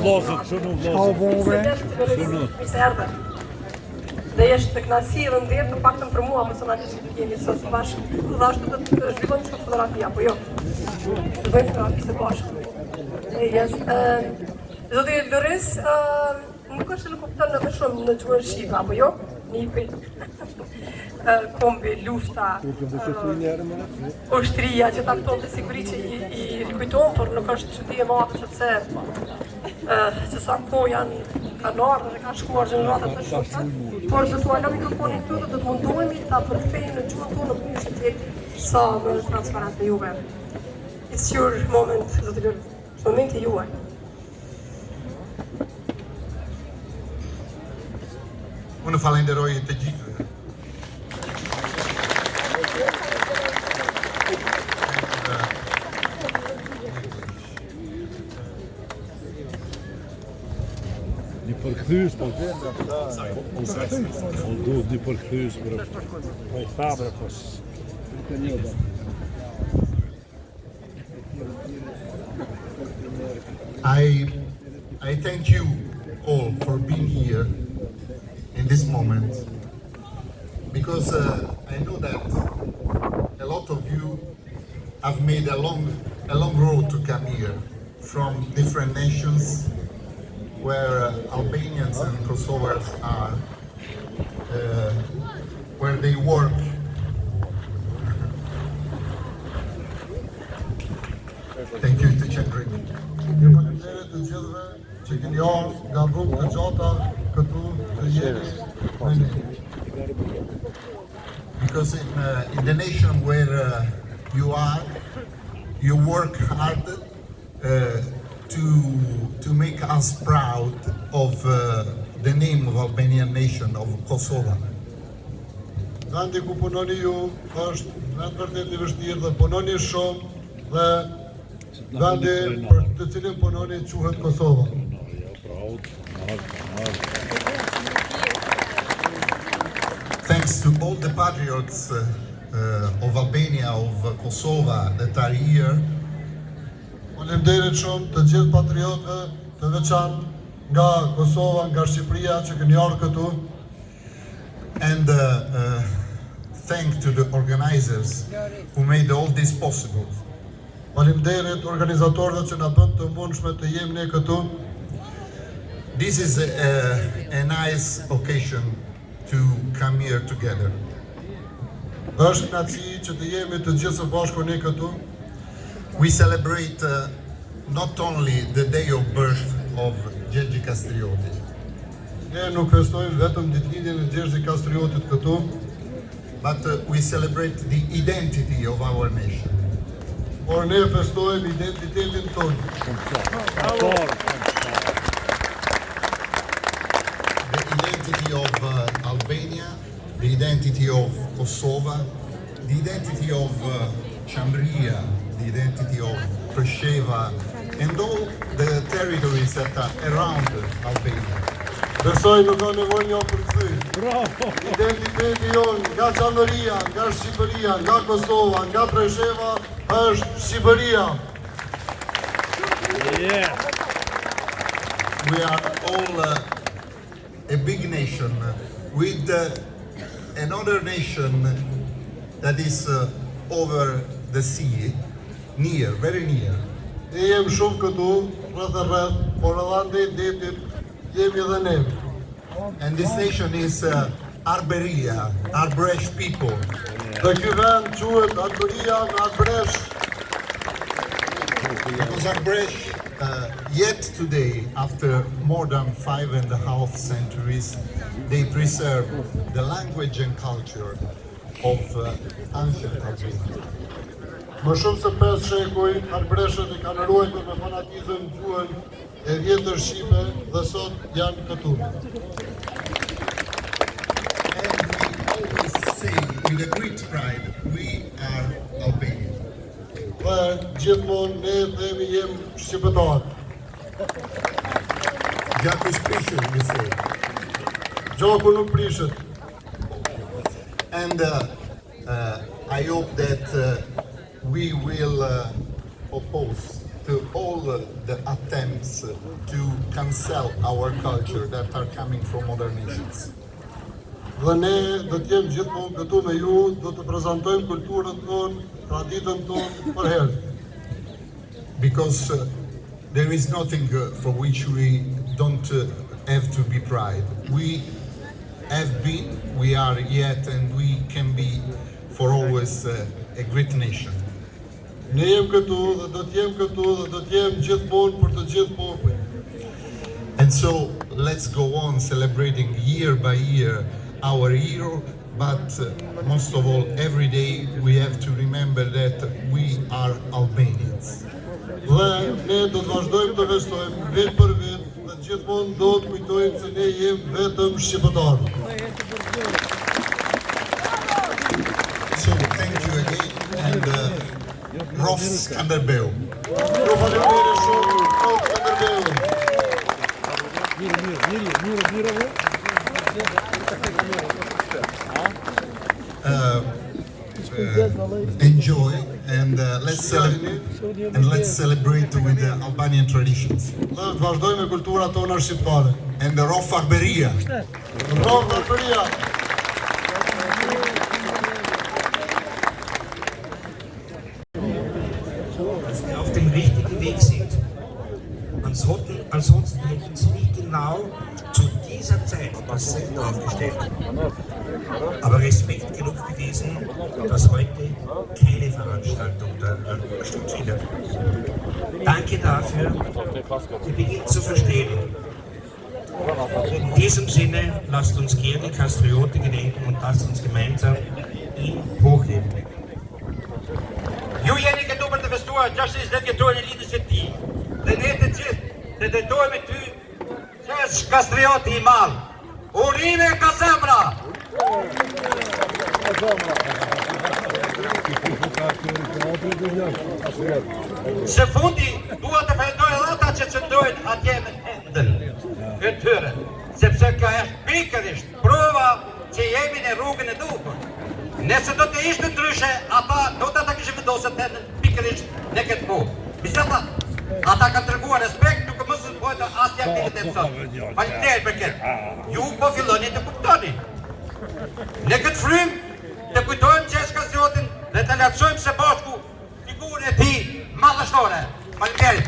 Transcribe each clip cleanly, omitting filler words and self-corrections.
vlozët, shunu. Dhe është kënaqësi dhe ndër të paktën për mua personalisht që jemi sot bashkë. Dhe ashtu do të zhvillojmë këtë fotografi apo jo? Do bëjmë fotografi së bashku. Zoti Loris nuk është në kupton në shumë në gjuhën shqipe apo jo? Nipi. Kombi, lufta, ushtria që ta këton të sigurisht që i rikujton, por nuk është çudi e madhe që sa kohë janë kanë ardhur dhe kanë shkuar gjenerata të shumta, por do t'u lëm mikrofonin këtu dhe do të mundohemi ta përkthejmë në gjuhën tonë në mënyrë që sa më transparente juve. It's your moment, zotë Loris. Momenti juaj. Unë falenderoj të gjithëve. Një përkthyes po vjen ata. Po duhet një përkthyes për po fabre pos. I thank you all for being here in this moment, because I know that a lot of you have made a long road to come here from different nations where Albanians and Kosovars are, where they work. Thank you të qendrim. Ju falenderoj të gjithëve që keni ardhur nga rrugë të gjata këtu të jeni me ne. Because in the nation where you are, you work hard to make us proud of the name of Albanian nation, of Kosovo. Vendi ku punoni ju është vend vërtet i vështirë dhe punoni shumë dhe vendi për të cilin punoni quhet Kosovo. Thanks to all the patriots of Albania, of Kosovo that are here. Faleminderit shumë të gjithë patriotëve të veçantë nga Kosova, nga Shqipëria që keni ardhur këtu. And thank to the organizers who made all this possible. Faleminderit organizatorëve që na bën të mundshme të jemi ne këtu. This is a nice occasion to come here together. Është kënaqësi që të jemi të gjithë së bashku ne këtu. We celebrate not only the day of birth of Gjergj Kastrioti. Ne nuk festojmë vetëm ditëlindjen e Gjergj Kastriotit këtu, but we celebrate the identity of our nation. Por ne festojmë identitetin tonë. The identity of Albania, the identity of Kosovo, the identity of Chamria, the identity of Preševa, and all the territories that are around Albania. Besoj nuk ka nevojë një përkthim. Identiteti jonë nga Çamëria, nga Shqipëria, nga Kosova, nga Preševa është Shqipëria. We are all a big nation with another nation that is over the sea, near, very near. Ne jemi shumë këtu, rreth e rreth, por edhe detit jemi edhe ne. And this nation is Arberia, Arbresh people. Dhe ky vend quhet Arberia me Arbresh. Because Arbresh, yet today, after more than 5.5 centuries, they preserve the language and culture of ancient Albania. Më shumë se 5 shekuj, Arbreshët i kanë ruajtur me fanatizëm gjuhën e vjetër shqipe dhe sot janë këtu. And we always say with a great pride, we are Albanian. Dhe gjithmonë ne themi jem shqiptar. Gjaku shpishën, we say. Gjaku nuk prishet. And I hope that we will oppose to all the attempts to cancel our culture that are coming from other nations. Dhe ne do të jemi gjithmonë këtu me ju, do të prezantojmë kulturën tonë, traditën tonë për herë. Because there is nothing for which we don't have to be proud. We have been, we are yet, and we can be for always a great nation. Ne jemi këtu dhe do të jemi këtu dhe do të jemi gjithmonë për të gjithë popujt. And so let's go on celebrating year by year our hero, but most of all, every day we have to remember that we are Albanians. Dhe ne do të vazhdojmë të festojmë vit për vit dhe gjithmonë do të kujtojmë se ne jemi vetëm shqiptarë. So thank you again and Rof Skanderbeu. Ju faleminderit shumë, Rof Skanderbeu. Enjoy and let's celebrate with the Albanian traditions. Dhe të vazhdojmë me kultura tona shqiptare. And the Rof Akberia. Rof Akberia. Auf dem richtigen Weg sind. Ansonsten hätten sie nicht genau zu dieser Zeit das Zelt aufgestellt. Aber Respekt genug bewiesen, dass heute keine Veranstaltung stattfindet. Danke dafür, ihr beginnt zu verstehen. In diesem Sinne, lasst uns gerne Kastrioti gedenken und lasst uns gemeinsam ihn hochheben. Ju jeni këtu për të festuar 620 vjetorën e lidhjes së tij. Dhe ne të gjithë të drejtohemi ty që është kastrioti i madh. Urime ka zemra! Së fundi, dua të falenderoj edhe ata që qëndrojnë atje me hendën e tyre, sepse kjo është pikërisht prova që jemi në rrugën e duhur. Nëse do të ishte ndryshe, ata do të ata kishin vendosur të pikërisht në këtë kohë. Bisata, ata kanë treguar respekt duke mos u bërë asnjë aktivitet sot. Faleminderit për këtë. Ju po filloni të kuptoni. Në këtë frymë të kujtojmë Çesh Kastriotin dhe të lartësojmë së bashku figurën e tij madhështore. Faleminderit.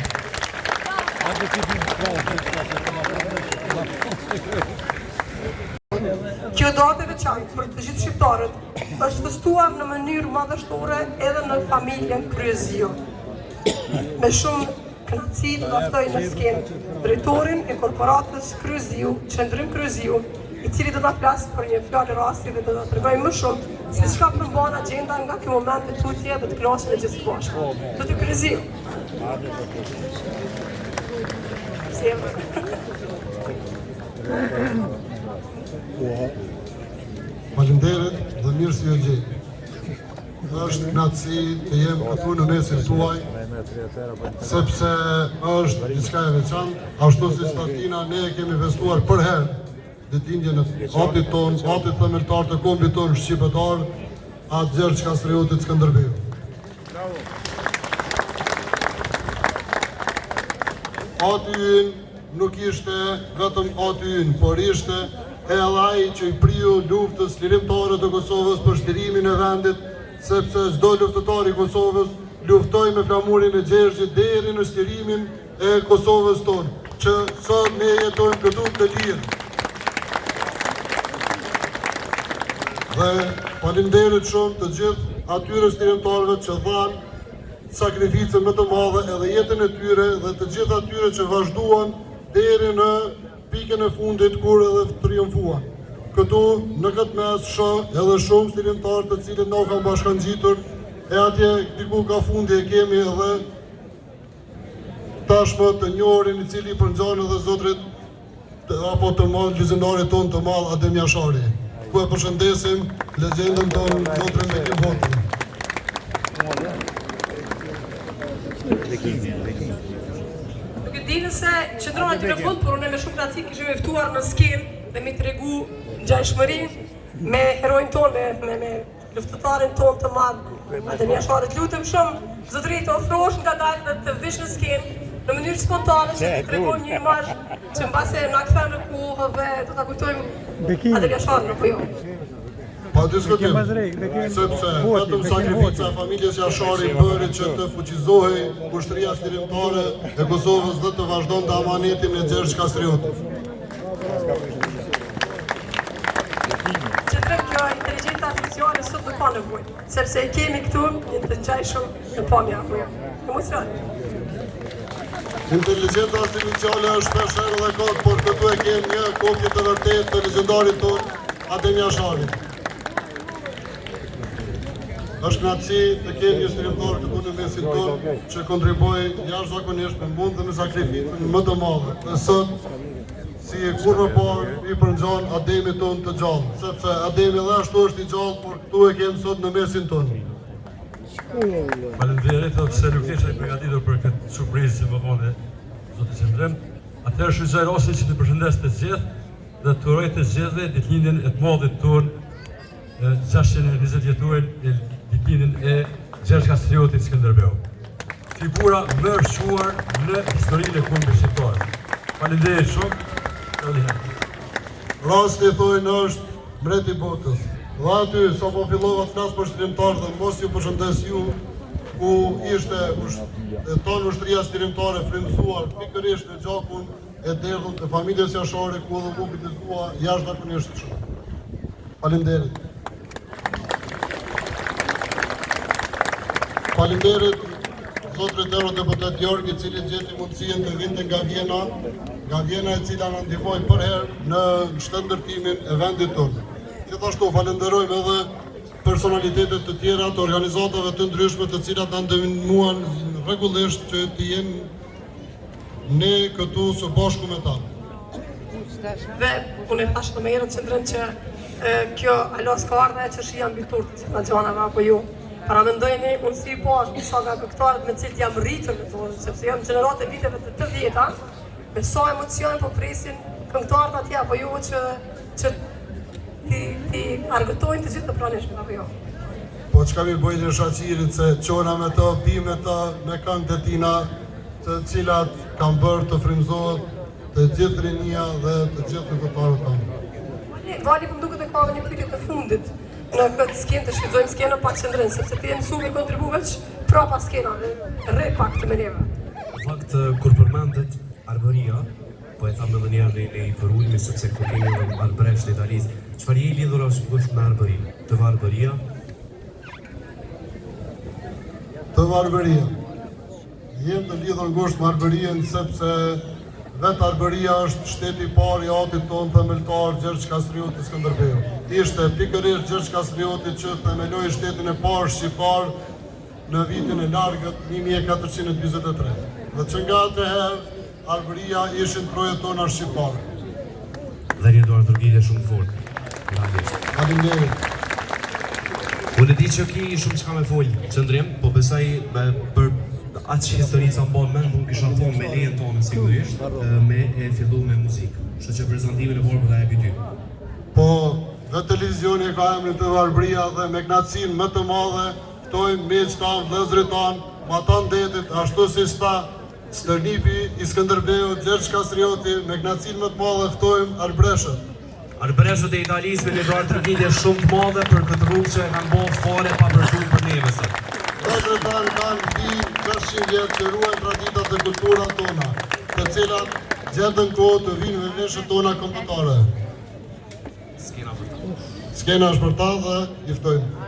Kjo datë e veçantë për të gjithë shqiptarët është festuar në mënyrë madhështore edhe në familjen Kryezio. Me shumë kënaqësi do të ftoj në skenë drejtorin e korporatës Kryezio, Qendrim Kryezio, i cili do ta flasë për një fjalë rasti dhe do ta tregojë më shumë se çka përmban agjenda nga ky moment të tutje dhe të kënaqshme gjithë së bashku. Do të Kryezio. Faleminderit dhe mirë se ju gjej. Është kënaqësi të jem këtu në mesin tuaj, sepse është diçka e veçantë, ashtu si Statina ne e kemi festuar për herë ditëlindjen e atit ton, atit themeltar të kombit ton shqiptar, atë Gjergj Kastriotit Skënderbeu. Ati ynë nuk ishte vetëm ati ynë, por ishte e ai që i priu luftës lirimtare të Kosovës për shtirimin e vendit, sepse çdo luftëtar i Kosovës luftoi me flamurin e Gjergjit deri në shtirimin e Kosovës tonë, që sot ne jetojmë këtu të lirë. Dhe faleminderit shumë të gjithë atyre shtirimtarëve që dhanë sakrificën më të madhe edhe jetën e tyre dhe të gjithë atyre që vazhduan deri në pikën e fundit kur edhe triumfuan. Këtu në këtë mes shoh edhe shumë shtirimtarë të cilët na kanë bashkangjitur e atje diku ka fundi e kemi edhe tashmë të njohurin i cili përngjan edhe zotrit apo të madh legendarit ton të madh Adem Jashari. Ku e përshëndesim legjendën tonë zotrin Bekim Hoxhën. Nuk e di nëse qëndron aty në fund, por unë me shumë kënaqësi kishim ftuar në skenë dhe mi tregu ngjashmërinë me heroin tonë, me luftëtarin ton të madh, Ademir Sharit. Lutem shumë zotëri të ofrosh nga dalë të vish në skenë në mënyrë spontane që të tregojmë një imazh që mbase na kthen në kohë dhe do ta kujtojmë Ademir Sharin apo jo. Pa diskutim, sepse vetëm sakrifica e familjes Jashari bëri që të fuqizohej ushtria shtirimtare e Kosovës dhe të vazhdonte amanetin e Gjergj Kastriotit. Qëndrëm kjo inteligjenca artificiale sot nuk ka nevojë, sepse i kemi këtu një të ngjajshëm në pamje apo jo. Emocion. Inteligjenca artificiale është shpesh herë dhe kot, por këtu e kemi një kopje të vërtetë të legendarit ton Adem Jasharit. Është kënaqësi të kemi një shtirimtar këtu në mesin tonë që kontriboi jashtëzakonisht me mund dhe me sakrificën më të madhe. Dhe sot, si kur më parë, i përngjan Ademi tonë të gjallë, sepse Ademi dhe ashtu është i gjallë, por këtu e kemi sot në mesin tonë. Faleminderit se nuk isha i përgatitur për këtë surprizë që më vonë zotë Qendrem. Atëherë shfrytëzoj rastin që të përshëndes të gjithë dhe të uroj të gjithëve ditëlindjen e të madhit tonë 620 vjetorin e ditëlindjen e Gjergj Kastriotit Skënderbeu. Figura më e shuar në historinë e kombit shqiptar. Faleminderit shumë. Rasti thojnë është mbreti i botës. Dhe aty, sa po fillova të flas për shtirimtarë dhe mos ju përshëndes ju, ku ishte tonë ushtria shtirimtare frymëzuar pikërisht në gjakun e derdhën të familjes Jashari, ku edhe mobilizua jashtëzakonisht shumë. Faleminderit. Faleminderit zotërit eurodeputat Jorg, i cili gjeti mundësinë të vinte nga Vjena e cila në ndihmoi për herë në shëndërtimin e vendit tonë. Gjithashtu falenderojmë edhe personalitetet të tjera të organizatave të ndryshme të cilat na ndihmuan rregullisht që të jemi ne këtu së bashku me ta. Dhe unë e thash të më herët Qendrem që kjo alos ka ardhe që shia mbi turtë që ta gjanave apo ju. Para mendojni unë si poshtë disa nga këngëtarët me cilët jam rritur në tonë, sepse jam gjenerat e viteve të 80-ta, me sa emocion po presin këngëtarët atje apo ju që ti argëtojnë të gjithë të pranishme apo jo. Po që kam i bojnë shaqirit se qona me të, bi me të, me këngë të tina, të cilat kam bërë të frymëzohet të gjithë rinia dhe të gjithë këngëtarët tanë. Vali për mduket e ka një pyetje të fundit në këtë skenë të shfrytëzojmë skenën pa Qendrem, sepse ti e mësuar me kontribu veç prapa skenave, rre pak të meneve. Në fakt, kur përmendet Arbëria, po e thamë edhe njerë në i përulmi, sepse ku kemi edhe Arbëresht e Italisë, çfarë je i lidhur është ngusht me Arbëri? Të Arbëria? Të Arbëria. Jem të lidhur ngusht me Arbërien sepse vetë Arbëria është shteti i parë i atit tonë themeltar Gjergj Kastrioti Skënderbeu. Ishte pikërisht Gjergj Kastrioti që themeloi shtetin e parë shqiptar në vitin e largët 1443. Dhe që nga atëherë Arbëria ishin trojet tona shqiptare. Dhe një dorë ndërgjigje shumë fort. Faleminderit. Unë e di që ki shumë çka me folë Qendrem, po besoj për atë që histori sa mban mend, unë kisha thonë me lejen tonë sigurisht, me e fillu me muzikë. Kështu që prezantimin e borë për ta jepi ty. Po, dhe televizioni e ka emrin të Arbëria dhe me kënaqësinë më të madhe ftojmë miqtë tanë, vëllezërit tanë, ma tanë detit, ashtu si sta Stërnipi i Skënderbeu, Gjergj Kastrioti, me kënaqësinë më të madhe ftojmë Arbëreshët. Arbëreshët e Italisë me një dorë ndërgjigje shumë të madhe për këtë rrugë që e kanë bërë fare pa përshtuar për neve sot. Vëllezërit tanë kanë vijë 600 vjet që ruajnë traditat dhe kulturat tona, të cilat gjetën kohë të vinë me veshët tona kombëtare. Skena është për ta dhe i ftojmë.